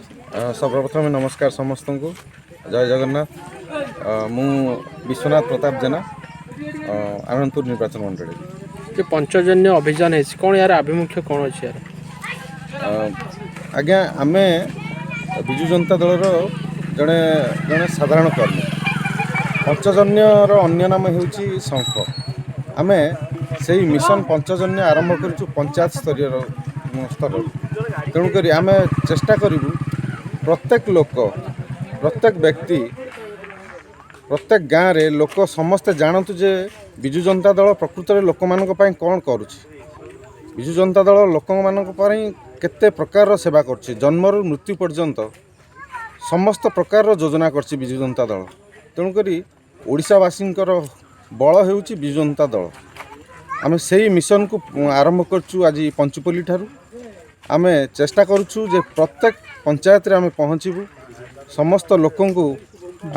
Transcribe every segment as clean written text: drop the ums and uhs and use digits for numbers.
सर्वप्रथम नमस्कार समस्त को जय जगन्नाथ। मु विश्वनाथ प्रताप जेना आनंदपुर निर्वाचन मंडल जो पंचजन्य अभियान है कौन यार आभिमुख्य कौन अच्छे यार आज्ञा आमे विजु जनता दलर जड़े जड़े साधारण कर्मी पंचजन्यर अन्य नाम होउची शंख। आमे से मिशन पंचजन्य आरंभ करूँ पंचायत स्तर तेणुक आमे चेष्टा करूँ प्रत्येक लोक प्रत्येक व्यक्ति प्रत्येक गाँव रे लोक समस्ते जानतु जे विजु जनता दल प्रकृत में लोक मान कौन करुच्ची। विजु जनता दल लोक मान केते प्रकार सेवा कर जन्मरू मृत्यु पर्यंत समस्त प्रकार योजना कर विजु जनता दल। तेणुक ओडिशावासी बल होउची विजु जनता दल। आम से मिशन को आरंभ करछु आज पंचुपल्ली ठारू। आमे चेष्टा करुछु जे प्रत्येक पंचायत रे आमे पहुँचबू समस्त लोक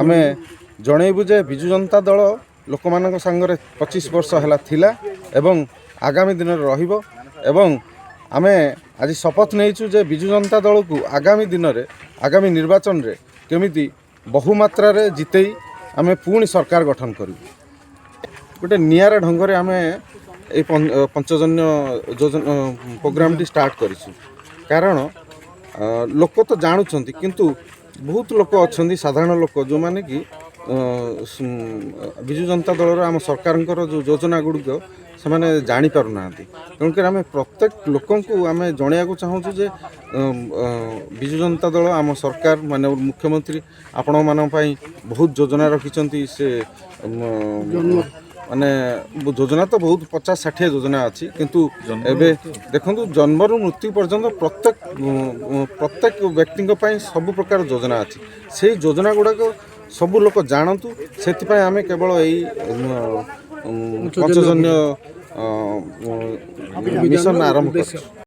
आमे जनइबू जे विजु जनता दल लोक मान सांगरे 25 वर्ष है थिला एवं आगामी दिन में रहिबो। एवं आमे आज शपथ नहींचु जे विजु जनता दल को आगामी दिन में आगामी निर्वाचन रे केमिति बहुमात्रा रे जितेई आमे पुणी सरकार गठन करू। गोटे नियारा ढंग रे आमे ए पंचजन्य योजना प्रोग्राम टी स्टार्ट करिछु। कारण लोक तो जानुचंती किंतु बहुत लोक अच्छा साधारण लोक जो माने कि विजु जनता दल आम सरकार जो योजना गुड़िक से मैंने जापर ना। तेणुक आम प्रत्येक लोक आम जनवाक चाहूँ जे विजु जनता दल आम सरकार माने मुख्यमंत्री आपण मान बहुत योजना रखिंट से माने योजना तो बहुत 50-60 योजना अच्छी किंतु एबे देखंतु जन्मरू मृत्यु पर्यंत प्रत्येक व्यक्ति सब प्रकार योजना अच्छी। से योजना गुड़ाक सब लोक जानतु से आम केवल यही पंचजन्य मिशन आरंभ कर।